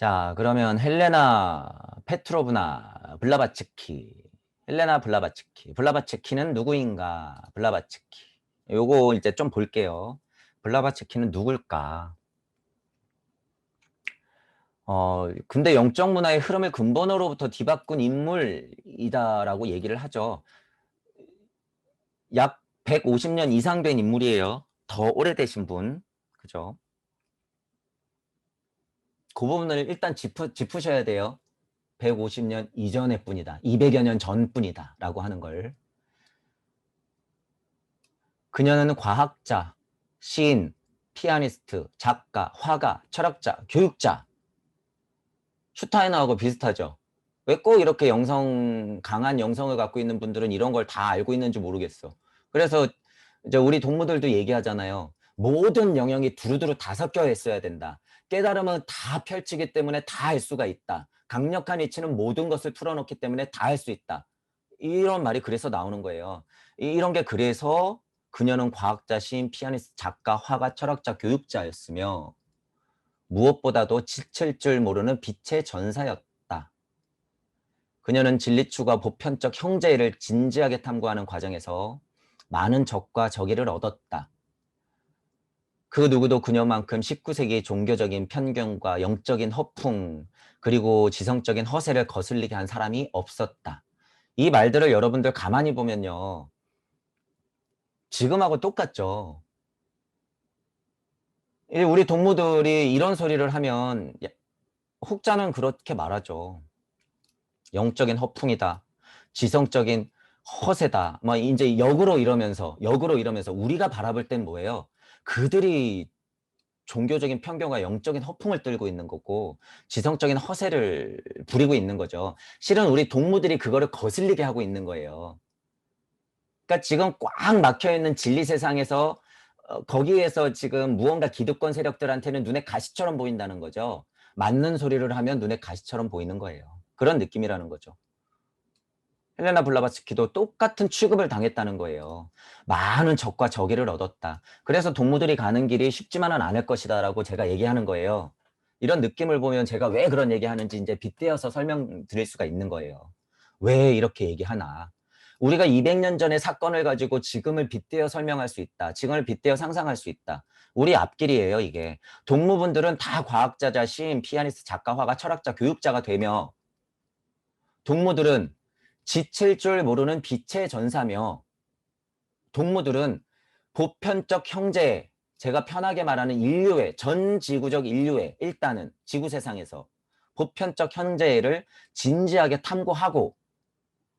자, 그러면 헬레나 페트로브나 블라바츠키. 헬레나 블라바츠키. 블라바츠키는 누구인가? 블라바츠키. 요거 이제 좀 볼게요. 블라바츠키는 누굴까? 근대 영적 문화의 흐름을 근본으로부터 뒤바꾼 인물이다라고 얘기를 하죠. 약 150년 이상 된 인물이에요. 더 오래되신 분. 그죠? 그 부분을 일단 짚으셔야 돼요. 150년 이전의 뿐이다. 200여 년 전 뿐이다. 라고 하는 걸. 그녀는 과학자, 시인, 피아니스트, 작가, 화가, 철학자, 교육자. 슈타인하고 비슷하죠. 왜 꼭 이렇게 강한 영성을 갖고 있는 분들은 이런 걸 다 알고 있는지 모르겠어. 그래서 이제 우리 동무들도 얘기하잖아요. 모든 영역이 두루두루 다 섞여 있어야 된다. 깨달음은 다 펼치기 때문에 다 알 수가 있다. 강력한 이치는 모든 것을 풀어놓기 때문에 다 할 수 있다. 이런 말이 그래서 나오는 거예요. 이런 게 그래서 그녀는 과학자, 시인, 피아니스트, 작가, 화가, 철학자, 교육자였으며 무엇보다도 지칠 줄 모르는 빛의 전사였다. 그녀는 진리추가 보편적 형제를 진지하게 탐구하는 과정에서 많은 적과 적의를 얻었다. 그 누구도 그녀만큼 19세기의 종교적인 편견과 영적인 허풍 그리고 지성적인 허세를 거슬리게 한 사람이 없었다. 이 말들을 여러분들 가만히 보면요. 지금하고 똑같죠. 우리 동무들이 이런 소리를 하면 혹자는 그렇게 말하죠. 영적인 허풍이다. 지성적인 허세다. 뭐 이제 역으로 이러면서 우리가 바라볼 땐 뭐예요? 그들이 종교적인 편견과 영적인 허풍을 떨고 있는 거고 지성적인 허세를 부리고 있는 거죠. 실은 우리 동무들이 그거를 거슬리게 하고 있는 거예요. 그러니까 지금 꽉 막혀 있는 진리 세상에서 거기에서 지금 무언가 기득권 세력들한테는 눈에 가시처럼 보인다는 거죠. 맞는 소리를 하면 눈에 가시처럼 보이는 거예요. 그런 느낌이라는 거죠. 헬레나 블라바츠키도 똑같은 취급을 당했다는 거예요. 많은 적과 적의를 얻었다. 그래서 동무들이 가는 길이 쉽지만은 않을 것이다 라고 제가 얘기하는 거예요. 이런 느낌을 보면 제가 왜 그런 얘기하는지 이제 빗대어서 설명드릴 수가 있는 거예요. 왜 이렇게 얘기하나. 우리가 200년 전의 사건을 가지고 지금을 빗대어 설명할 수 있다. 지금을 빗대어 상상할 수 있다. 우리 앞길이에요, 이게. 동무분들은 다 과학자자, 시인, 피아니스트, 작가, 화가, 철학자, 교육자가 되며 동무들은 지칠 줄 모르는 빛의 전사며 동무들은 보편적 형제, 제가 편하게 말하는 인류애, 전 지구적 인류애, 일단은 지구 세상에서 보편적 형제를 진지하게 탐구하고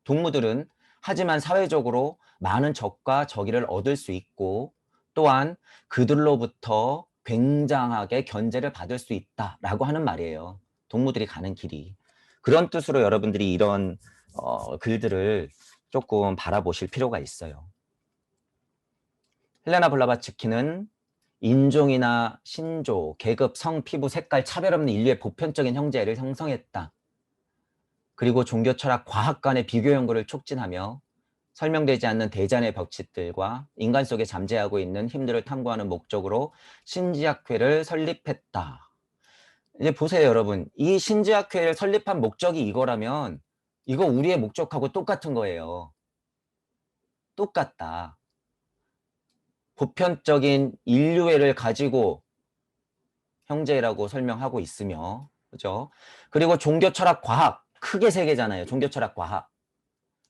동무들은 하지만 사회적으로 많은 적과 적의를 얻을 수 있고 또한 그들로부터 굉장하게 견제를 받을 수 있다라고 하는 말이에요. 동무들이 가는 길이. 그런 뜻으로 여러분들이 이런 글들을 조금 바라보실 필요가 있어요. 헬레나 블라바츠키는 인종이나 신조, 계급, 성, 피부, 색깔, 차별 없는 인류의 보편적인 형제를 형성했다. 그리고 종교, 철학, 과학 간의 비교 연구를 촉진하며 설명되지 않는 대잔의 벽치들과 인간 속에 잠재하고 있는 힘들을 탐구하는 목적으로 신지학회를 설립했다. 이제 보세요, 여러분. 이 신지학회를 설립한 목적이 이거라면 이거 우리의 목적하고 똑같은 거예요. 똑같다. 보편적인 인류애를 가지고 형제라고 설명하고 있으며, 그죠? 그리고 종교, 철학, 과학 크게 세 개잖아요. 종교, 철학, 과학.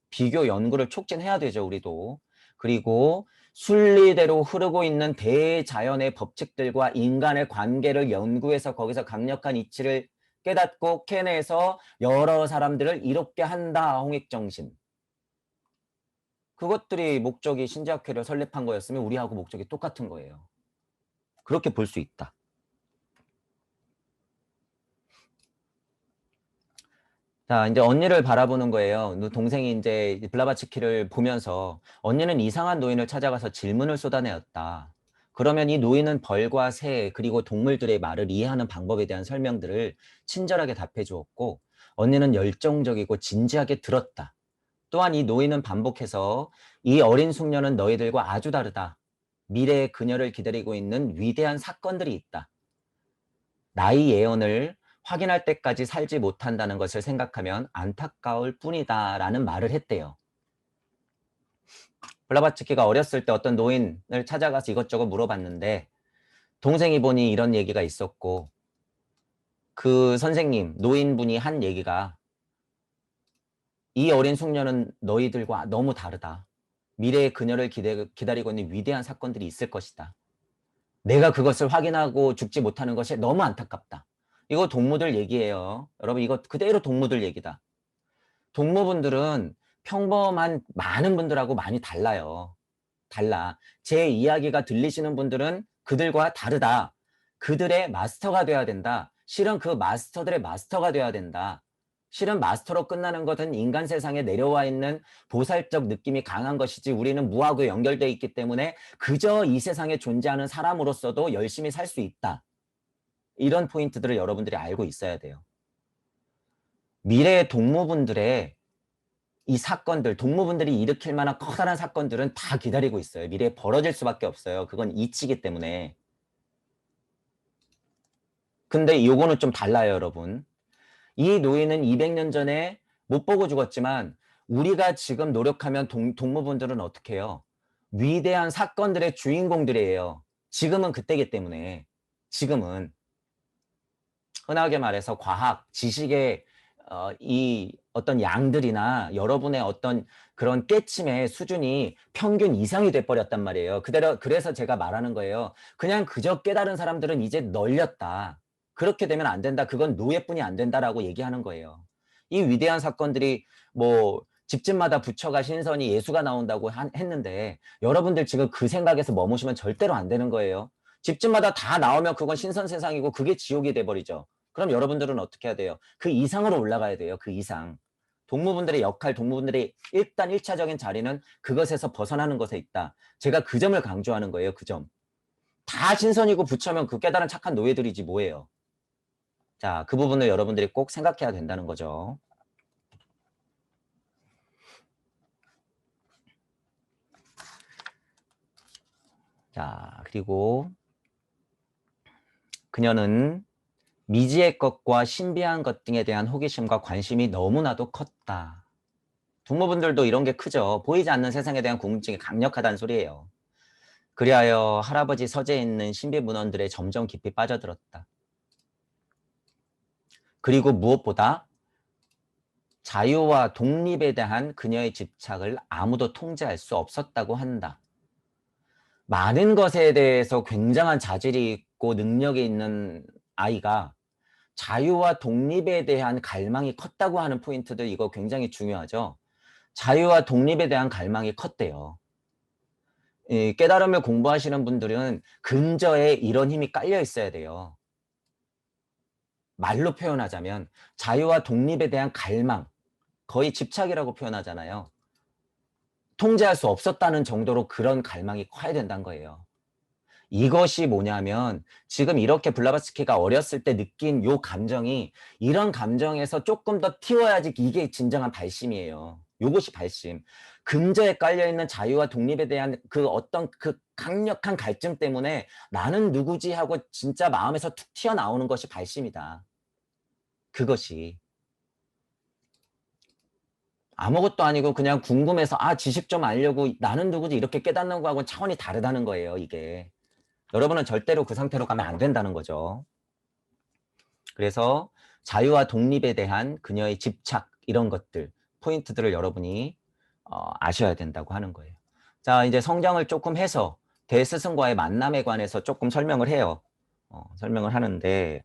비교 연구를 촉진해야 되죠, 우리도. 그리고 순리대로 흐르고 있는 대자연의 법칙들과 인간의 관계를 연구해서 거기서 강력한 이치를 깨닫고 캐내서 여러 사람들을 이롭게 한다, 홍익정신. 그것들이 목적이 신지학회를 설립한 거였으면 우리하고 목적이 똑같은 거예요. 그렇게 볼 수 있다. 자, 이제 언니를 바라보는 거예요. 동생이 이제 블라바츠키를 보면서 언니는 이상한 노인을 찾아가서 질문을 쏟아내었다. 그러면 이 노인은 벌과 새 그리고 동물들의 말을 이해하는 방법에 대한 설명들을 친절하게 답해 주었고 언니는 열정적이고 진지하게 들었다. 또한 이 노인은 반복해서 이 어린 숙녀는 너희들과 아주 다르다. 미래의 그녀를 기다리고 있는 위대한 사건들이 있다. 나의 예언을 확인할 때까지 살지 못한다는 것을 생각하면 안타까울 뿐이다 라는 말을 했대요. 블라바츠키가 어렸을 때 어떤 노인을 찾아가서 이것저것 물어봤는데 동생이 보니 이런 얘기가 있었고 그 선생님, 노인분이 한 얘기가 이 어린 숙녀는 너희들과 너무 다르다. 미래의 그녀를 기다리고 있는 위대한 사건들이 있을 것이다. 내가 그것을 확인하고 죽지 못하는 것이 너무 안타깝다. 이거 동무들 얘기예요. 여러분 이거 그대로 동무들 얘기다. 동무분들은 평범한 많은 분들하고 많이 달라요. 달라. 제 이야기가 들리시는 분들은 그들과 다르다. 그들의 마스터가 돼야 된다. 실은 그 마스터들의 마스터가 돼야 된다. 실은 마스터로 끝나는 것은 인간 세상에 내려와 있는 보살적 느낌이 강한 것이지 우리는 무하고 연결되어 있기 때문에 그저 이 세상에 존재하는 사람으로서도 열심히 살 수 있다. 이런 포인트들을 여러분들이 알고 있어야 돼요. 미래의 동무분들의 이 사건들, 동무분들이 일으킬 만한 커다란 사건들은 다 기다리고 있어요. 미래에 벌어질 수밖에 없어요. 그건 이치기 때문에. 근데 요거는 좀 달라요, 여러분. 이 노인은 200년 전에 못 보고 죽었지만 우리가 지금 노력하면 동무분들은 어떻게 해요? 위대한 사건들의 주인공들이에요. 지금은 그때기 때문에. 지금은. 흔하게 말해서 과학, 지식의 이 어떤 양들이나 여러분의 어떤 그런 깨침의 수준이 평균 이상이 돼버렸단 말이에요. 그래서 제가 말하는 거예요. 그냥 그저 깨달은 사람들은 이제 널렸다. 그렇게 되면 안 된다. 그건 노예뿐이 안 된다라고 얘기하는 거예요. 이 위대한 사건들이 뭐 집집마다 부처가 신선이 예수가 나온다고 했는데 여러분들 지금 그 생각에서 머무시면 절대로 안 되는 거예요. 집집마다 다 나오면 그건 신선 세상이고 그게 지옥이 돼버리죠. 그럼 여러분들은 어떻게 해야 돼요? 그 이상으로 올라가야 돼요. 그 이상. 동무분들의 역할, 동무분들의 일단 1차적인 자리는 그것에서 벗어나는 것에 있다. 제가 그 점을 강조하는 거예요. 그 점. 다 신선이고 부처면 그 깨달은 착한 노예들이지 뭐예요. 자, 그 부분을 여러분들이 꼭 생각해야 된다는 거죠. 자, 그리고 그녀는 미지의 것과 신비한 것 등에 대한 호기심과 관심이 너무나도 컸다. 동무분들도 이런 게 크죠. 보이지 않는 세상에 대한 궁금증이 강력하다는 소리예요. 그리하여 할아버지 서재에 있는 신비 문헌들에 점점 깊이 빠져들었다. 그리고 무엇보다 자유와 독립에 대한 그녀의 집착을 아무도 통제할 수 없었다고 한다. 많은 것에 대해서 굉장한 자질이 있고 능력이 있는 아이가 자유와 독립에 대한 갈망이 컸다고 하는 포인트도 이거 굉장히 중요하죠. 자유와 독립에 대한 갈망이 컸대요. 이 깨달음을 공부하시는 분들은 근저에 이런 힘이 깔려 있어야 돼요. 말로 표현하자면 자유와 독립에 대한 갈망, 거의 집착이라고 표현하잖아요. 통제할 수 없었다는 정도로 그런 갈망이 커야 된다는 거예요. 이것이 뭐냐면 지금 이렇게 블라바츠키가 어렸을 때 느낀 요 감정이 이런 감정에서 조금 더 튀어야지 이게 진정한 발심이에요. 요것이 발심. 근저에 깔려있는 자유와 독립에 대한 그 어떤 그 강력한 갈증 때문에 나는 누구지 하고 진짜 마음에서 툭 튀어나오는 것이 발심이다. 그것이. 아무것도 아니고 그냥 궁금해서 지식 좀 알려고 나는 누구지 이렇게 깨닫는 거하고는 차원이 다르다는 거예요, 이게. 여러분은 절대로 그 상태로 가면 안 된다는 거죠. 그래서 자유와 독립에 대한 그녀의 집착 이런 것들 포인트들을 여러분이 아셔야 된다고 하는 거예요. 자, 이제 성장을 조금 해서 대스승과의 만남에 관해서 조금 설명을 해요. 설명을 하는데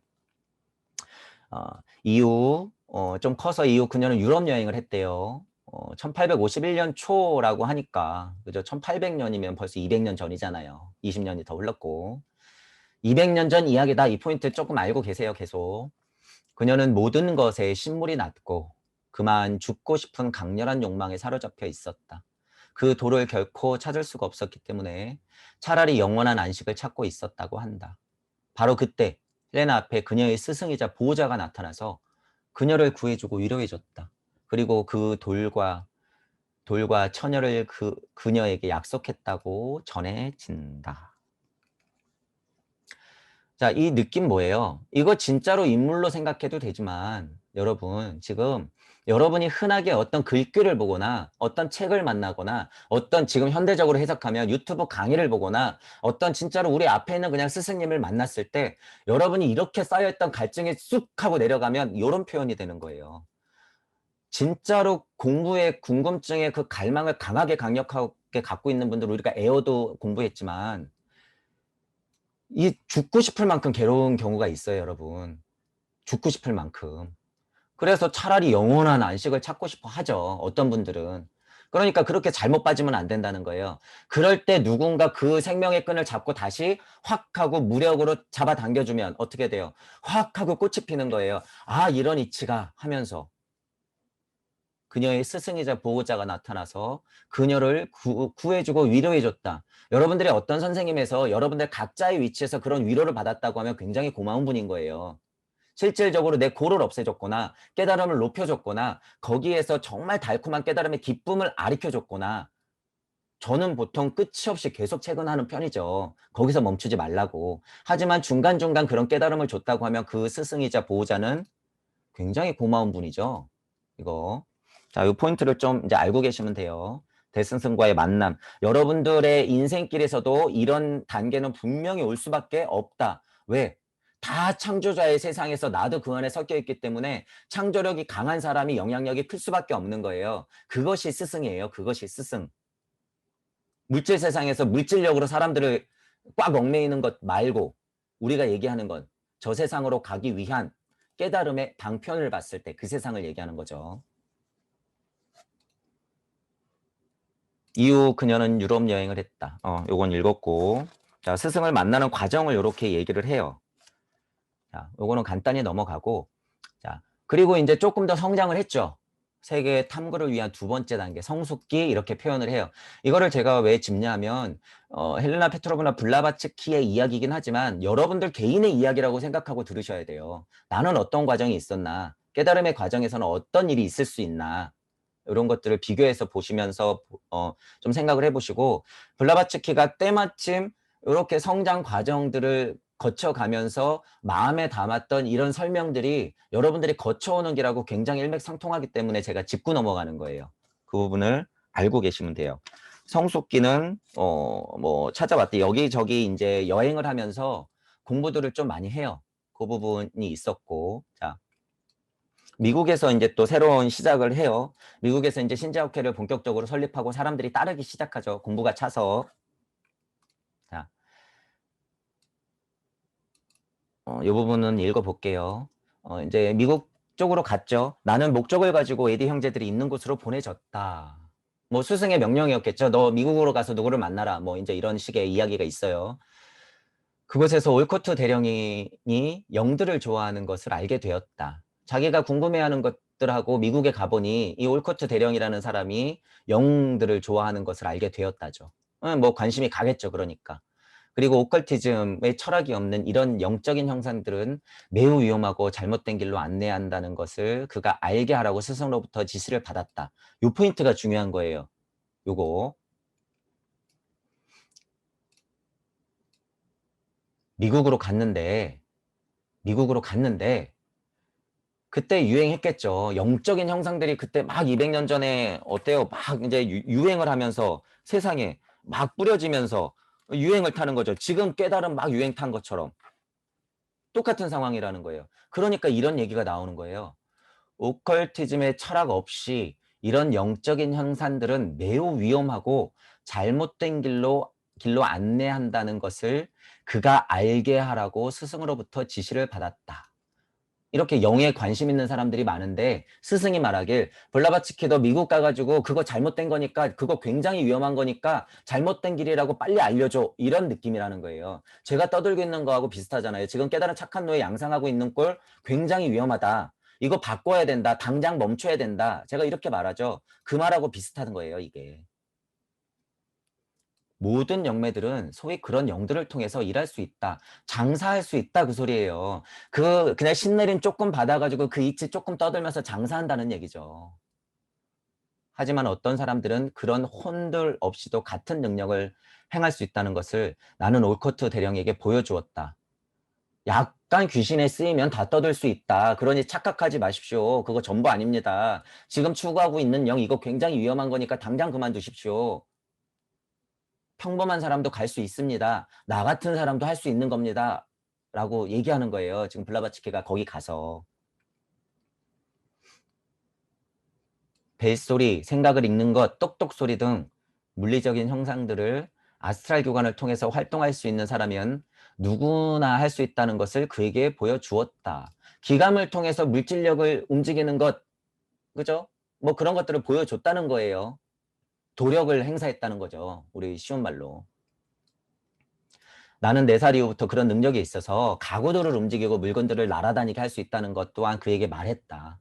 이후 좀 커서 이후 그녀는 유럽 여행을 했대요. 1851년 초라고 하니까 그죠? 1800년이면 벌써 200년 전이잖아요. 20년이 더 흘렀고 200년 전 이야기다. 이 포인트 조금 알고 계세요. 계속. 그녀는 모든 것에 신물이 났고 그만 죽고 싶은 강렬한 욕망에 사로잡혀 있었다. 그 도를 결코 찾을 수가 없었기 때문에 차라리 영원한 안식을 찾고 있었다고 한다. 바로 그때 헬레나 앞에 그녀의 스승이자 보호자가 나타나서 그녀를 구해주고 위로해줬다. 그리고 그 돌과 처녀를 그녀에게 약속했다고 전해진다. 자, 이 느낌 뭐예요? 이거 진짜로 인물로 생각해도 되지만 여러분 지금 여러분이 흔하게 어떤 글귀를 보거나 어떤 책을 만나거나 어떤 지금 현대적으로 해석하면 유튜브 강의를 보거나 어떤 진짜로 우리 앞에 있는 그냥 스승님을 만났을 때 여러분이 이렇게 쌓여있던 갈증이 쑥 하고 내려가면 이런 표현이 되는 거예요. 진짜로 공부에 궁금증에 그 갈망을 강하게 강력하게 갖고 있는 분들 우리가 에어도 공부했지만 이 죽고 싶을 만큼 괴로운 경우가 있어요, 여러분. 죽고 싶을 만큼. 그래서 차라리 영원한 안식을 찾고 싶어 하죠, 어떤 분들은. 그러니까 그렇게 잘못 빠지면 안 된다는 거예요. 그럴 때 누군가 그 생명의 끈을 잡고 다시 확 하고 무력으로 잡아당겨주면 어떻게 돼요? 확 하고 꽃이 피는 거예요. 아, 이런 이치가 하면서. 그녀의 스승이자 보호자가 나타나서 그녀를 구해주고 위로해줬다. 여러분들이 어떤 선생님에서 여러분들 각자의 위치에서 그런 위로를 받았다고 하면 굉장히 고마운 분인 거예요. 실질적으로 내 고를 없애줬거나 깨달음을 높여줬거나 거기에서 정말 달콤한 깨달음의 기쁨을 아리켜줬거나 저는 보통 끝이 없이 계속 체근하는 편이죠. 거기서 멈추지 말라고. 하지만 중간중간 그런 깨달음을 줬다고 하면 그 스승이자 보호자는 굉장히 고마운 분이죠. 이거. 자, 이 포인트를 좀 이제 알고 계시면 돼요. 대스승과의 만남. 여러분들의 인생길에서도 이런 단계는 분명히 올 수밖에 없다. 왜? 다 창조자의 세상에서 나도 그 안에 섞여 있기 때문에 창조력이 강한 사람이 영향력이 클 수밖에 없는 거예요. 그것이 스승이에요. 그것이 스승. 물질 세상에서 물질력으로 사람들을 꽉 얽매이는 것 말고 우리가 얘기하는 건 저 세상으로 가기 위한 깨달음의 방편을 봤을 때 그 세상을 얘기하는 거죠. 이후 그녀는 유럽 여행을 했다. 요건 읽었고. 자, 스승을 만나는 과정을 요렇게 얘기를 해요. 자, 요거는 간단히 넘어가고. 자, 그리고 이제 조금 더 성장을 했죠. 세계 탐구를 위한 두 번째 단계, 성숙기 이렇게 표현을 해요. 이거를 제가 왜 짚냐면 헬레나 페트로브나 블라바츠키의 이야기이긴 하지만 여러분들 개인의 이야기라고 생각하고 들으셔야 돼요. 나는 어떤 과정이 있었나? 깨달음의 과정에서는 어떤 일이 있을 수 있나? 이런 것들을 비교해서 보시면서 좀 생각을 해보시고 블라바츠키가 때마침 이렇게 성장 과정들을 거쳐가면서 마음에 담았던 이런 설명들이 여러분들이 거쳐오는 게라고 굉장히 일맥상통하기 때문에 제가 짚고 넘어가는 거예요. 그 부분을 알고 계시면 돼요. 성숙기는 뭐 찾아봤대. 여기저기 이제 여행을 하면서 공부들을 좀 많이 해요. 그 부분이 있었고. 자, 미국에서 이제 또 새로운 시작을 해요. 미국에서 이제 신자학회를 본격적으로 설립하고 사람들이 따르기 시작하죠. 공부가 차서. 자, 이 부분은 읽어볼게요. 이제 미국 쪽으로 갔죠. 나는 목적을 가지고 에디 형제들이 있는 곳으로 보내졌다. 뭐 스승의 명령이었겠죠. 너 미국으로 가서 누구를 만나라. 뭐 이제 이런 식의 이야기가 있어요. 그곳에서 올코트 대령이 영들을 좋아하는 것을 알게 되었다. 자기가 궁금해하는 것들하고 미국에 가보니 이 올코트 대령이라는 사람이 영들을 좋아하는 것을 알게 되었다죠. 뭐 관심이 가겠죠. 그러니까. 그리고 오컬티즘의 철학이 없는 이런 영적인 형상들은 매우 위험하고 잘못된 길로 안내한다는 것을 그가 알게 하라고 스승으로부터 지시를 받았다. 요 포인트가 중요한 거예요. 요거. 미국으로 갔는데 미국으로 갔는데 그때 유행했겠죠. 영적인 형상들이 그때 막 200년 전에 어때요? 막 이제 유행을 하면서 세상에 막 뿌려지면서 유행을 타는 거죠. 지금 깨달음 막 유행 탄 것처럼 똑같은 상황이라는 거예요. 그러니까 이런 얘기가 나오는 거예요. 오컬티즘의 철학 없이 이런 영적인 형상들은 매우 위험하고 잘못된 길로 안내한다는 것을 그가 알게 하라고 스승으로부터 지시를 받았다. 이렇게 영에 관심 있는 사람들이 많은데 스승이 말하길 블라바츠키 너 미국 가가지고 그거 잘못된 거니까 그거 굉장히 위험한 거니까 잘못된 길이라고 빨리 알려줘 이런 느낌이라는 거예요. 제가 떠들고 있는 거하고 비슷하잖아요. 지금 깨달은 착한 노예 양상하고 있는 꼴 굉장히 위험하다. 이거 바꿔야 된다. 당장 멈춰야 된다. 제가 이렇게 말하죠. 그 말하고 비슷한 거예요, 이게. 모든 영매들은 소위 그런 영들을 통해서 일할 수 있다. 장사할 수 있다 그 소리예요. 그냥 신내림 조금 받아가지고 그 이치 조금 떠들면서 장사한다는 얘기죠. 하지만 어떤 사람들은 그런 혼들 없이도 같은 능력을 행할 수 있다는 것을 나는 올코트 대령에게 보여주었다. 약간 귀신에 쓰이면 다 떠들 수 있다. 그러니 착각하지 마십시오. 그거 전부 아닙니다. 지금 추구하고 있는 영 이거 굉장히 위험한 거니까 당장 그만두십시오. 평범한 사람도 갈 수 있습니다. 나 같은 사람도 할 수 있는 겁니다. 라고 얘기하는 거예요. 지금 블라바츠키가 거기 가서. 벨소리, 생각을 읽는 것, 똑똑소리 등 물리적인 형상들을 아스트랄 교관을 통해서 활동할 수 있는 사람이면 누구나 할 수 있다는 것을 그에게 보여주었다. 기감을 통해서 물질력을 움직이는 것, 그죠? 뭐 그런 것들을 보여줬다는 거예요. 도력을 행사했다는 거죠. 우리 쉬운 말로. 나는 4살 이후부터 그런 능력이 있어서 가구들을 움직이고 물건들을 날아다니게 할 수 있다는 것 또한 그에게 말했다.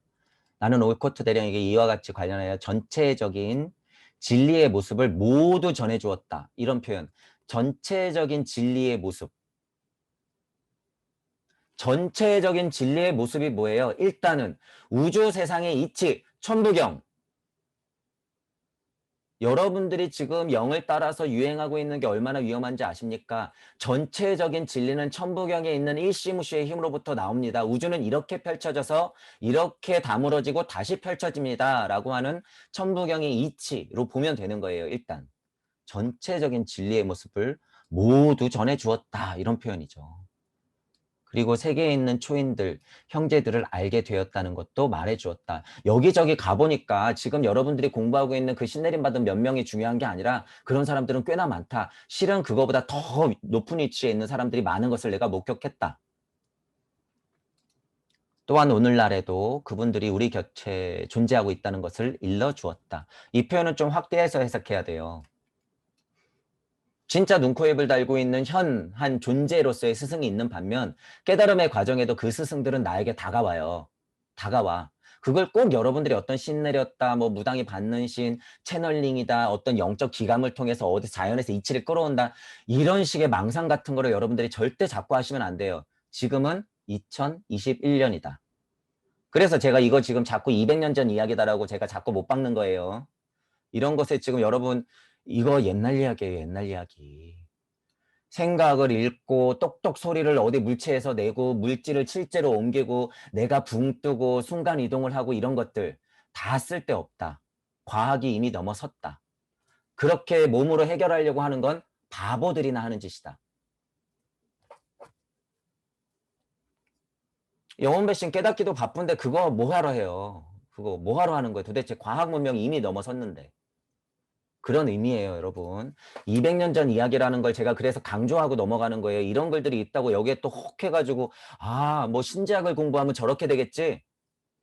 나는 올코트 대령에게 이와 같이 관련하여 전체적인 진리의 모습을 모두 전해주었다. 이런 표현. 전체적인 진리의 모습. 전체적인 진리의 모습이 뭐예요? 일단은 우주 세상의 이치, 천부경. 여러분들이 지금 영을 따라서 유행하고 있는 게 얼마나 위험한지 아십니까? 전체적인 진리는 천부경에 있는 일시무시의 힘으로부터 나옵니다. 우주는 이렇게 펼쳐져서 이렇게 다물어지고 다시 펼쳐집니다. 라고 하는 천부경의 이치로 보면 되는 거예요. 일단 전체적인 진리의 모습을 모두 전해주었다. 이런 표현이죠. 그리고 세계에 있는 초인들, 형제들을 알게 되었다는 것도 말해주었다. 여기저기 가보니까 지금 여러분들이 공부하고 있는 그 신내림 받은 몇 명이 중요한 게 아니라 그런 사람들은 꽤나 많다. 실은 그거보다 더 높은 위치에 있는 사람들이 많은 것을 내가 목격했다. 또한 오늘날에도 그분들이 우리 곁에 존재하고 있다는 것을 일러주었다. 이 표현은 좀 확대해서 해석해야 돼요. 진짜 눈, 코, 입을 달고 있는 한 존재로서의 스승이 있는 반면 깨달음의 과정에도 그 스승들은 나에게 다가와요. 다가와. 그걸 꼭 여러분들이 어떤 신 내렸다, 뭐 무당이 받는 신, 채널링이다, 어떤 영적 기감을 통해서 어디 자연에서 이치를 끌어온다, 이런 식의 망상 같은 거를 여러분들이 절대 자꾸 하시면 안 돼요. 지금은 2021년이다. 그래서 제가 이거 지금 자꾸 200년 전 이야기다라고 제가 자꾸 못 박는 거예요. 이런 것에 지금 여러분 이거 옛날 이야기예요. 옛날 이야기. 생각을 읽고 똑똑 소리를 어디 물체에서 내고 물질을 실제로 옮기고 내가 붕 뜨고 순간 이동을 하고 이런 것들 다 쓸데없다. 과학이 이미 넘어섰다. 그렇게 몸으로 해결하려고 하는 건 바보들이나 하는 짓이다. 영혼 배신 깨닫기도 바쁜데 그거 뭐하러 해요. 그거 뭐하러 하는 거예요. 도대체 과학 문명이 이미 넘어섰는데. 그런 의미예요, 여러분. 200년 전 이야기라는 걸 제가 그래서 강조하고 넘어가는 거예요. 이런 글들이 있다고 여기에 또 혹 해가지고 아, 뭐 신지학을 공부하면 저렇게 되겠지?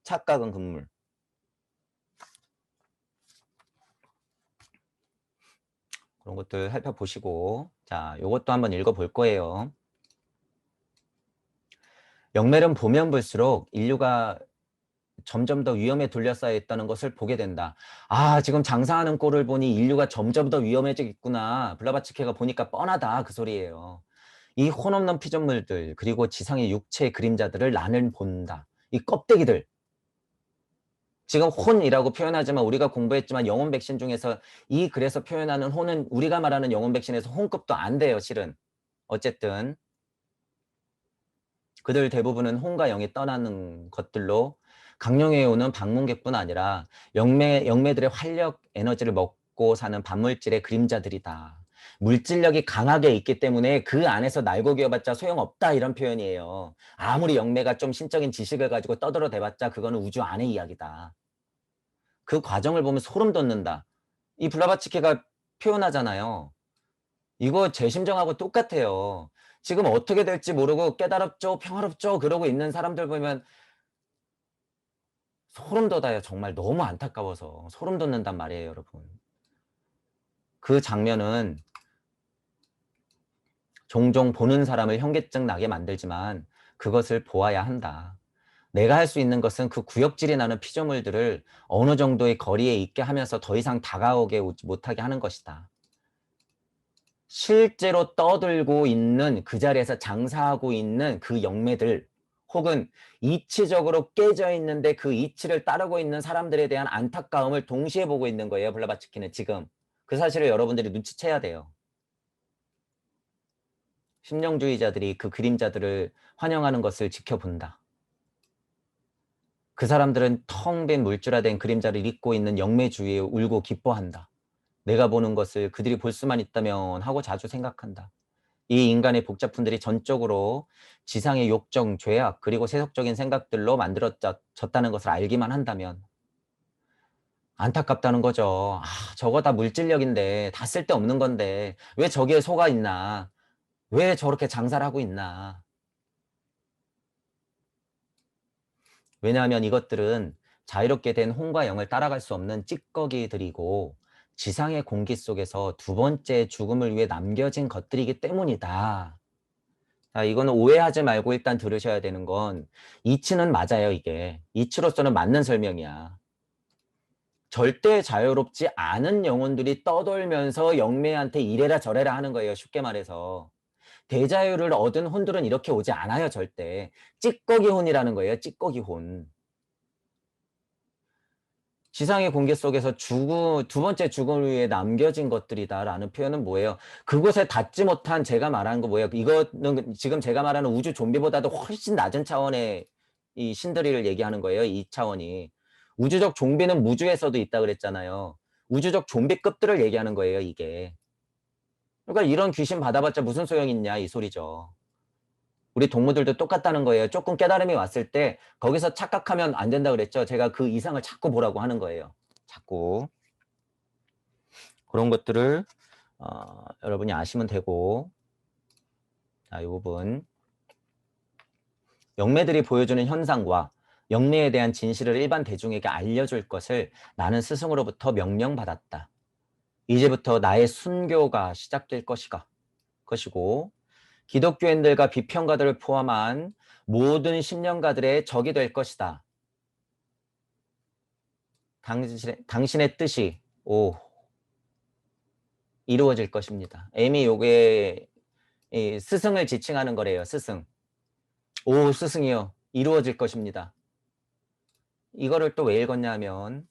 착각은 금물. 그런 것들 살펴보시고 자, 요것도 한번 읽어볼 거예요. 영매는 보면 볼수록 인류가 점점 더 위험에 둘러싸여 있다는 것을 보게 된다. 아, 지금 장사하는 꼴을 보니 인류가 점점 더 위험해지겠구나. 블라바츠케가 보니까 뻔하다. 그 소리예요. 이 혼없는 피조물들 그리고 지상의 육체의 그림자들을 나는 본다. 이 껍데기들. 지금 혼이라고 표현하지만 우리가 공부했지만 영혼 백신 중에서 이 글에서 표현하는 혼은 우리가 말하는 영혼 백신에서 혼급도 안 돼요. 실은. 어쨌든 그들 대부분은 혼과 영이 떠나는 것들로 강령에 오는 방문객뿐 아니라 영매들의 활력 에너지를 먹고 사는 반물질의 그림자들이다. 물질력이 강하게 있기 때문에 그 안에서 날고 기어봤자 소용없다 이런 표현이에요. 아무리 영매가 좀 신적인 지식을 가지고 떠들어대봤자 그거는 우주 안의 이야기다. 그 과정을 보면 소름 돋는다. 이 블라바츠키가 표현하잖아요. 이거 제 심정하고 똑같아요. 지금 어떻게 될지 모르고 깨달았죠, 평화롭죠 그러고 있는 사람들 보면 소름 돋아요. 정말 너무 안타까워서 소름 돋는단 말이에요, 여러분. 그 장면은 종종 보는 사람을 현기증 나게 만들지만 그것을 보아야 한다. 내가 할 수 있는 것은 그 구역질이 나는 피조물들을 어느 정도의 거리에 있게 하면서 더 이상 다가오게 못하게 하는 것이다. 실제로 떠들고 있는 그 자리에서 장사하고 있는 그 영매들 혹은 이치적으로 깨져 있는데 그 이치를 따르고 있는 사람들에 대한 안타까움을 동시에 보고 있는 거예요. 블라바츠키는 지금. 그 사실을 여러분들이 눈치채야 돼요. 심령주의자들이 그 그림자들을 환영하는 것을 지켜본다. 그 사람들은 텅 빈 물줄화된 그림자를 잇고 있는 영매주의에 울고 기뻐한다. 내가 보는 것을 그들이 볼 수만 있다면 하고 자주 생각한다. 이 인간의 복잡fun들이 전적으로 지상의 욕정, 죄악, 그리고 세속적인 생각들로 만들어졌다는 것을 알기만 한다면 안타깝다는 거죠. 저거 다 물질력인데, 다 쓸데없는 건데 왜 저기에 속아 있나? 왜 저렇게 장사를 하고 있나? 왜냐하면 이것들은 자유롭게 된 홍과 영을 따라갈 수 없는 찌꺼기들이고 지상의 공기 속에서 두 번째 죽음을 위해 남겨진 것들이기 때문이다. 자, 이거는 오해하지 말고 일단 들으셔야 되는 건 이치는 맞아요, 이게. 이치로서는 맞는 설명이야. 절대 자유롭지 않은 영혼들이 떠돌면서 영매한테 이래라 저래라 하는 거예요, 쉽게 말해서. 대자유를 얻은 혼들은 이렇게 오지 않아요, 절대. 찌꺼기 혼이라는 거예요, 찌꺼기 혼. 지상의 공기 속에서 두 번째 죽음을 위해 남겨진 것들이다라는 표현은 뭐예요? 그곳에 닿지 못한 제가 말하는 거 뭐예요? 이거는 지금 제가 말하는 우주 좀비보다도 훨씬 낮은 차원의 이 신들이를 얘기하는 거예요. 이 차원이. 우주적 좀비는 무주에서도 있다 그랬잖아요. 우주적 좀비급들을 얘기하는 거예요, 이게. 그러니까 이런 귀신 받아봤자 무슨 소용이 있냐 이 소리죠. 우리 동무들도 똑같다는 거예요. 조금 깨달음이 왔을 때 거기서 착각하면 안 된다 그랬죠. 제가 그 이상을 자꾸 보라고 하는 거예요. 자꾸. 그런 것들을 여러분이 아시면 되고, 자, 이 부분. 영매들이 보여주는 현상과 영매에 대한 진실을 일반 대중에게 알려줄 것을 나는 스승으로부터 명령받았다. 이제부터 나의 순교가 시작될 것이고 기독교인들과 비평가들을 포함한 모든 신령가들의 적이 될 것이다. 당신의 뜻이 이루어질 것입니다. M이 요게 스승을 지칭하는 거래요. 스승. 스승이요. 이루어질 것입니다. 이거를 또 왜 읽었냐 하면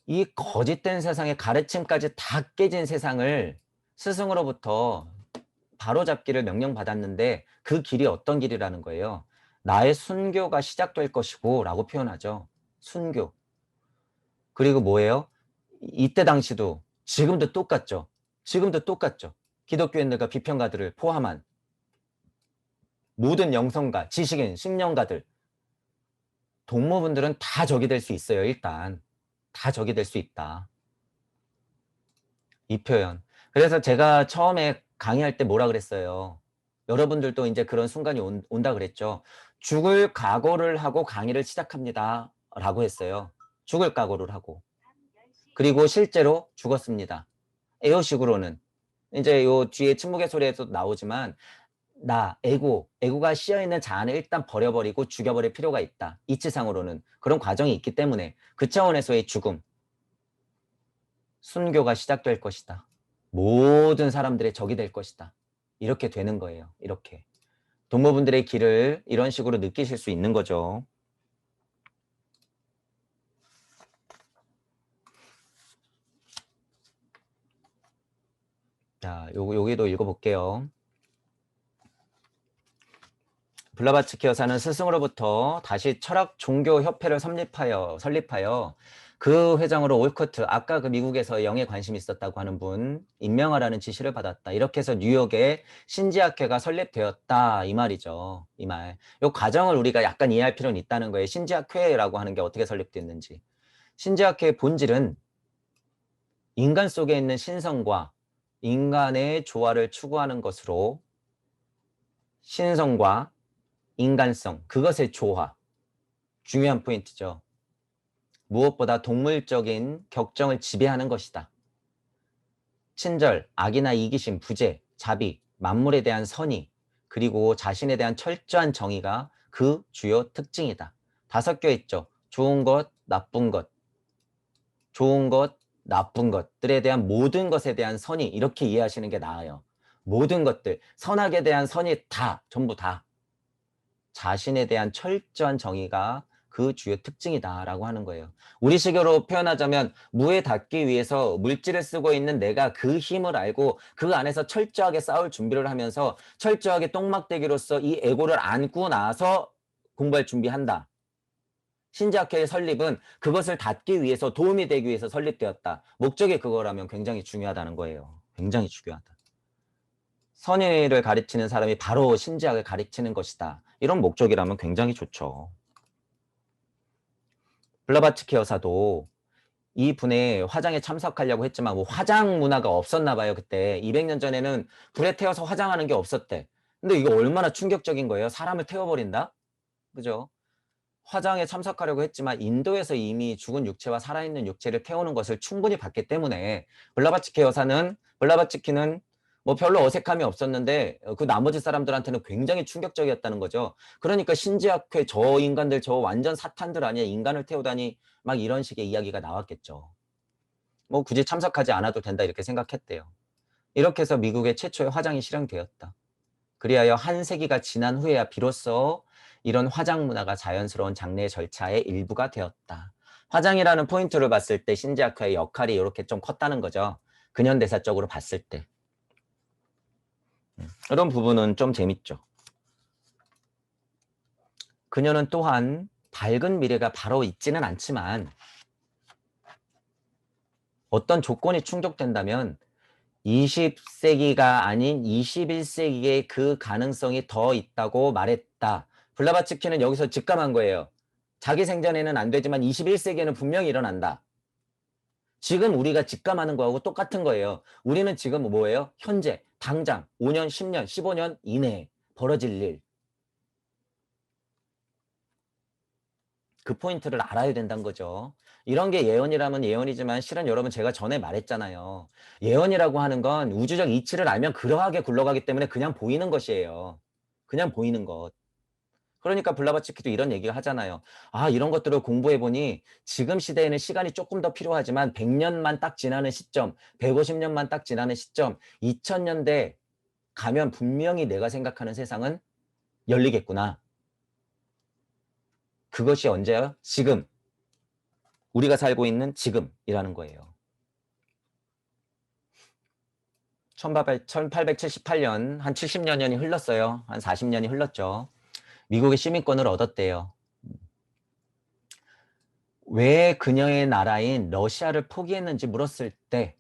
이 거짓된 세상의 가르침까지 다 깨진 세상을 스승으로부터 바로잡기를 명령받았는데 그 길이 어떤 길이라는 거예요. 나의 순교가 시작될 것이고 라고 표현하죠. 순교. 그리고 뭐예요? 이때 당시도 지금도 똑같죠. 지금도 똑같죠. 기독교인들과 비평가들을 포함한 모든 영성가, 지식인, 신령가들, 동무분들은 다 적이 될 수 있어요. 일단 다 적이 될 수 있다. 이 표현. 그래서 제가 처음에 강의할 때 뭐라 그랬어요. 여러분들도 이제 그런 순간이 온다 그랬죠. 죽을 각오를 하고 강의를 시작합니다. 라고 했어요. 죽을 각오를 하고. 그리고 실제로 죽었습니다. 에어식으로는. 이제 요 뒤에 침묵의 소리에서도 나오지만 에고가 씌어있는 자아는 일단 버려버리고 죽여버릴 필요가 있다. 이치상으로는. 그런 과정이 있기 때문에 그 차원에서의 죽음. 순교가 시작될 것이다. 모든 사람들의 적이 될 것이다. 이렇게 되는 거예요. 이렇게. 동무분들의 길을 이런 식으로 느끼실 수 있는 거죠. 자, 여기도 읽어볼게요. 블라바츠키 여사는 스승으로부터 다시 철학 종교 협회를 설립하여 그 회장으로 올코트, 아까 그 미국에서 영에 관심이 있었다고 하는 분 임명하라는 지시를 받았다. 이렇게 해서 뉴욕에 신지학회가 설립되었다. 이 말이죠. 이 말. 이 과정을 우리가 약간 이해할 필요는 있다는 거예요. 신지학회라고 하는 게 어떻게 설립됐는지. 신지학회의 본질은 인간 속에 있는 신성과 인간의 조화를 추구하는 것으로 신성과 인간성, 그것의 조화. 중요한 포인트죠. 무엇보다 동물적인 격정을 지배하는 것이다. 친절, 악이나 이기심, 부재, 자비, 만물에 대한 선의, 그리고 자신에 대한 철저한 정의가 그 주요 특징이다. 5개 있죠. 좋은 것, 나쁜 것, 좋은 것, 나쁜 것들에 대한 모든 것에 대한 선의, 이렇게 이해하시는 게 나아요. 모든 것들, 선악에 대한 선의 다, 전부 다. 자신에 대한 철저한 정의가 그 주요 특징이다라고 하는 거예요. 우리식으로 표현하자면 무에 닿기 위해서 물질을 쓰고 있는 내가 그 힘을 알고 그 안에서 철저하게 싸울 준비를 하면서 철저하게 똥막대기로서 이 에고를 안고 나서 공부할 준비한다. 신지학회의 설립은 그것을 닫기 위해서 도움이 되기 위해서 설립되었다. 목적이 그거라면 굉장히 중요하다는 거예요. 굉장히 중요하다. 선의를 가르치는 사람이 바로 신지학을 가르치는 것이다. 이런 목적이라면 굉장히 좋죠. 블라바츠키 여사도 이 분의 화장에 참석하려고 했지만 뭐 화장 문화가 없었나 봐요. 그때 200년 전에는 불에 태워서 화장하는 게 없었대. 근데 이거 얼마나 충격적인 거예요. 사람을 태워버린다? 그죠? 화장에 참석하려고 했지만 인도에서 이미 죽은 육체와 살아있는 육체를 태우는 것을 충분히 봤기 때문에 블라바츠키는 뭐 별로 어색함이 없었는데 그 나머지 사람들한테는 굉장히 충격적이었다는 거죠. 그러니까 신지학회 저 인간들 저 완전 사탄들 아니야 인간을 태우다니 막 이런 식의 이야기가 나왔겠죠. 뭐 굳이 참석하지 않아도 된다 이렇게 생각했대요. 이렇게 해서 미국의 최초의 화장이 실현되었다. 그리하여 한 세기가 지난 후에야 비로소 이런 화장 문화가 자연스러운 장례 절차의 일부가 되었다. 화장이라는 포인트를 봤을 때 신지아카의 역할이 이렇게 좀 컸다는 거죠. 근현대사적으로 봤을 때. 이런 부분은 좀 재밌죠. 그녀는 또한 밝은 미래가 바로 있지는 않지만 어떤 조건이 충족된다면 20세기가 아닌 21세기에 그 가능성이 더 있다고 말했다. 블라바츠키는 여기서 직감한 거예요. 자기 생전에는 안 되지만 21세기에는 분명히 일어난다. 지금 우리가 직감하는 거하고 똑같은 거예요. 우리는 지금 뭐예요? 현재, 당장, 5년, 10년, 15년 이내에 벌어질 일. 그 포인트를 알아야 된다는 거죠. 이런 게 예언이라면 예언이지만 실은 여러분 제가 전에 말했잖아요. 예언이라고 하는 건 우주적 이치를 알면 그러하게 굴러가기 때문에 그냥 보이는 것이에요. 그냥 보이는 것. 그러니까 블라바츠키도 이런 얘기가 하잖아요. 아, 이런 것들을 공부해보니 지금 시대에는 시간이 조금 더 필요하지만 100년만 딱 지나는 시점, 150년만 딱 지나는 시점, 2000년대 가면 분명히 내가 생각하는 세상은 열리겠구나. 그것이 언제요? 지금. 우리가 살고 있는 지금이라는 거예요. 1878년, 한 70년이 흘렀어요. 한 40년이 흘렀죠. 미국의 시민권을 얻었대요. 왜 그녀의 나라인 러시아를 포기했는지 물었을 때,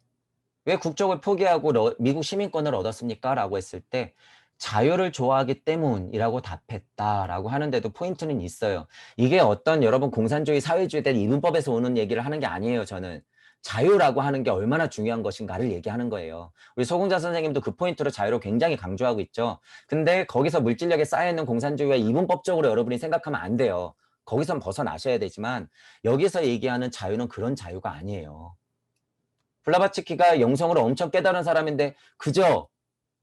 왜 국적을 포기하고 미국 시민권을 얻었습니까? 라고 했을 때, 자유를 좋아하기 때문이라고 답했다라고 하는데도 포인트는 있어요. 이게 어떤 여러분 공산주의, 사회주의 때 이분법에서 오는 얘기를 하는 게 아니에요, 저는. 자유라고 하는 게 얼마나 중요한 것인가를 얘기하는 거예요. 우리 소공자 선생님도 그 포인트로 자유를 굉장히 강조하고 있죠. 근데 거기서 물질력에 쌓여있는 공산주의와 이분법적으로 여러분이 생각하면 안 돼요. 거기선 벗어나셔야 되지만 여기서 얘기하는 자유는 그런 자유가 아니에요. 블라바츠키가 영성으로 엄청 깨달은 사람인데 그저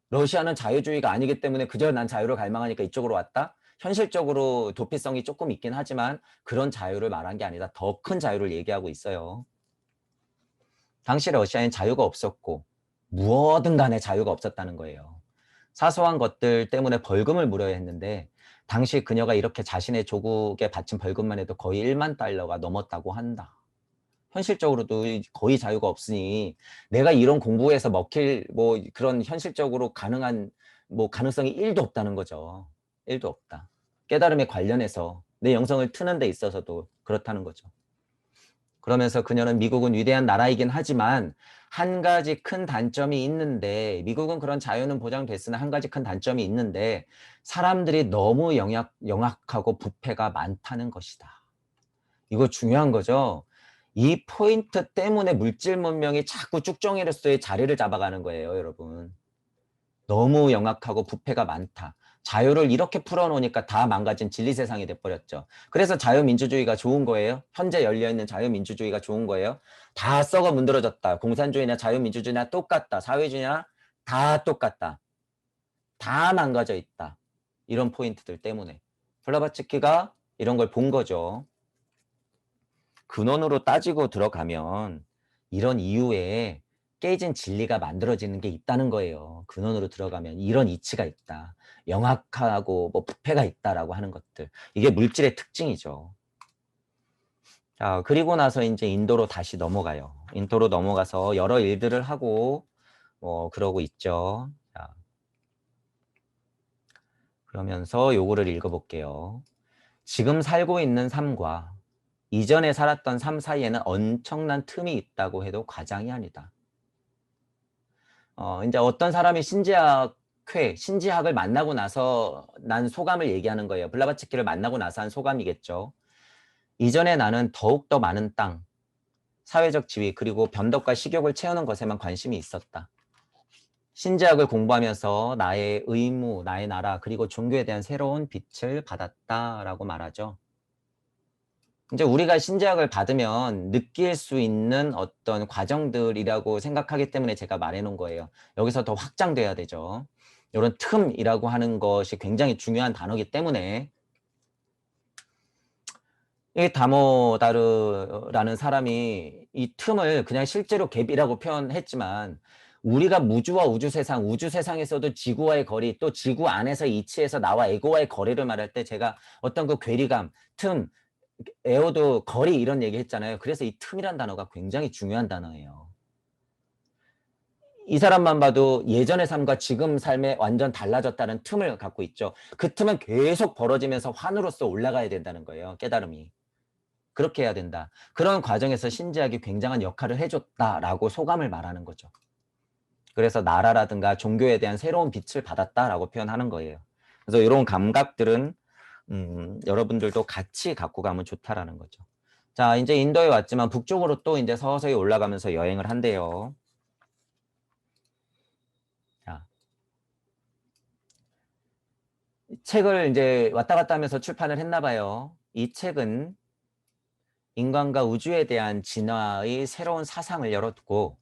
러시아는 자유주의가 아니기 때문에 그저 난 자유를 갈망하니까 이쪽으로 왔다? 현실적으로 도피성이 조금 있긴 하지만 그런 자유를 말한 게 아니라 더 큰 자유를 얘기하고 있어요. 당시 러시아엔 자유가 없었고 무엇든 간에 자유가 없었다는 거예요. 사소한 것들 때문에 벌금을 물어야 했는데 당시 그녀가 이렇게 자신의 조국에 바친 벌금만 해도 거의 1만 달러가 넘었다고 한다. 현실적으로도 거의 자유가 없으니 내가 이런 공부에서 먹힐 뭐 그런 현실적으로 가능한 뭐 가능성이 1도 없다는 거죠. 1도 없다. 깨달음에 관련해서 내 영성을 트는 데 있어서도 그렇다는 거죠. 그러면서 그녀는 미국은 위대한 나라이긴 하지만 한 가지 큰 단점이 있는데 미국은 그런 자유는 보장됐으나 한 가지 큰 단점이 있는데 사람들이 너무 영악하고 부패가 많다는 것이다. 이거 중요한 거죠. 이 포인트 때문에 물질 문명이 자꾸 쭉정이로서의 자리를 잡아가는 거예요, 여러분. 너무 영악하고 부패가 많다. 자유를 이렇게 풀어놓으니까 다 망가진 진리 세상이 돼버렸죠. 그래서 자유민주주의가 좋은 거예요? 현재 열려있는 자유민주주의가 좋은 거예요? 다 썩어 문드러졌다. 공산주의나 자유민주주의나 똑같다. 사회주의나 다 똑같다. 다 망가져 있다. 이런 포인트들 때문에. 블라바츠키가 이런 걸 본 거죠. 근원으로 따지고 들어가면 이런 이유에 깨진 진리가 만들어지는 게 있다는 거예요. 근원으로 들어가면 이런 이치가 있다. 영악하고 뭐 부패가 있다라고 하는 것들. 이게 물질의 특징이죠. 자, 그리고 나서 이제 인도로 다시 넘어가요. 인도로 넘어가서 여러 일들을 하고 그러고 있죠. 자, 그러면서 요거를 읽어볼게요. 지금 살고 있는 삶과 이전에 살았던 삶 사이에는 엄청난 틈이 있다고 해도 과장이 아니다. 이제 어떤 사람이 신지학을 만나고 나서 난 소감을 얘기하는 거예요. 블라바츠키를 만나고 나서 한 소감이겠죠. 이전에 나는 더욱더 많은 땅, 사회적 지위, 그리고 변덕과 식욕을 채우는 것에만 관심이 있었다. 신지학을 공부하면서 나의 의무, 나의 나라, 그리고 종교에 대한 새로운 빛을 받았다라고 말하죠. 이제 우리가 신지학을 받으면 느낄 수 있는 어떤 과정들이라고 생각하기 때문에 제가 말해놓은 거예요. 여기서 더 확장돼야 되죠. 이런 틈이라고 하는 것이 굉장히 중요한 단어이기 때문에 이 다모다르라는 사람이 이 틈을 그냥 실제로 갭이라고 표현했지만 우리가 무주와 우주세상, 우주세상에서도 지구와의 거리, 또 지구 안에서 이치에서 나와 에고와의 거리를 말할 때 제가 어떤 그 괴리감, 틈, 에어도 거리 이런 얘기 했잖아요. 그래서 이 틈이란 단어가 굉장히 중요한 단어예요. 이 사람만 봐도 예전의 삶과 지금 삶에 완전 달라졌다는 틈을 갖고 있죠. 그 틈은 계속 벌어지면서 환으로서 올라가야 된다는 거예요. 깨달음이. 그렇게 해야 된다. 그런 과정에서 신지학이 굉장한 역할을 해줬다라고 소감을 말하는 거죠. 그래서 나라라든가 종교에 대한 새로운 빛을 받았다라고 표현하는 거예요. 그래서 이런 감각들은 여러분들도 같이 갖고 가면 좋다라는 거죠. 자, 이제 인도에 왔지만 북쪽으로 또 이제 서서히 올라가면서 여행을 한대요. 자, 책을 이제 왔다 갔다 하면서 출판을 했나 봐요. 이 책은 인간과 우주에 대한 진화의 새로운 사상을 열어두고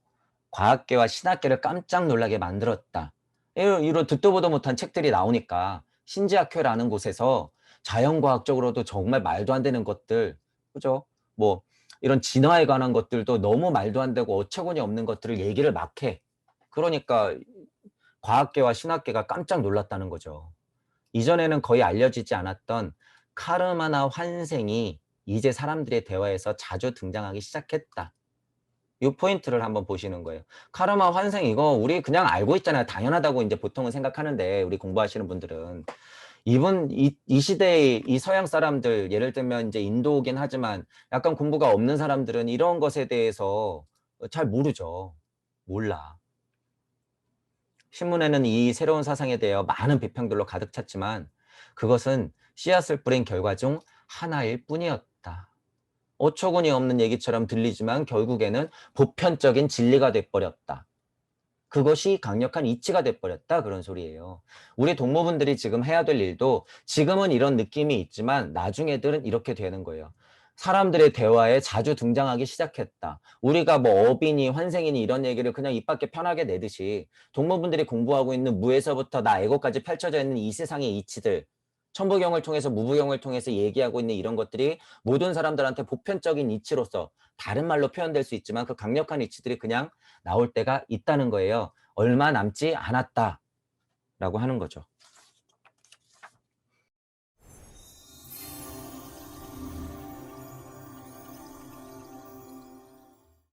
과학계와 신학계를 깜짝 놀라게 만들었다. 이런 듣도 보도 못한 책들이 나오니까 신지학회라는 곳에서 자연과학적으로도 정말 말도 안 되는 것들, 그죠? 뭐 이런 진화에 관한 것들도 너무 말도 안 되고 어처구니 없는 것들을 얘기를 막 해. 그러니까 과학계와 신학계가 깜짝 놀랐다는 거죠. 이전에는 거의 알려지지 않았던 카르마나 환생이 이제 사람들의 대화에서 자주 등장하기 시작했다. 이 포인트를 한번 보시는 거예요. 카르마 환생 이거 우리 그냥 알고 있잖아요. 당연하다고 이제 보통은 생각하는데 우리 공부하시는 분들은 이 시대의 이 서양 사람들 예를 들면 이제 인도긴 하지만 약간 공부가 없는 사람들은 이런 것에 대해서 잘 모르죠. 몰라. 신문에는 이 새로운 사상에 대해 많은 비평들로 가득 찼지만 그것은 씨앗을 뿌린 결과 중 하나일 뿐이었다. 어처구니 없는 얘기처럼 들리지만 결국에는 보편적인 진리가 돼버렸다. 그것이 강력한 이치가 돼버렸다. 그런 소리예요. 우리 동무분들이 지금 해야 될 일도 지금은 이런 느낌이 있지만 나중에들은 이렇게 되는 거예요. 사람들의 대화에 자주 등장하기 시작했다. 우리가 뭐 어빈이 환생이니 이런 얘기를 그냥 입 밖에 편하게 내듯이 동무분들이 공부하고 있는 무에서부터 나 에고까지 펼쳐져 있는 이 세상의 이치들, 천부경을 통해서 무부경을 통해서 얘기하고 있는 이런 것들이 모든 사람들한테 보편적인 이치로서 다른 말로 표현될 수 있지만 그 강력한 이치들이 그냥 나올 때가 있다는 거예요. 얼마 남지 않았다라고 하는 거죠.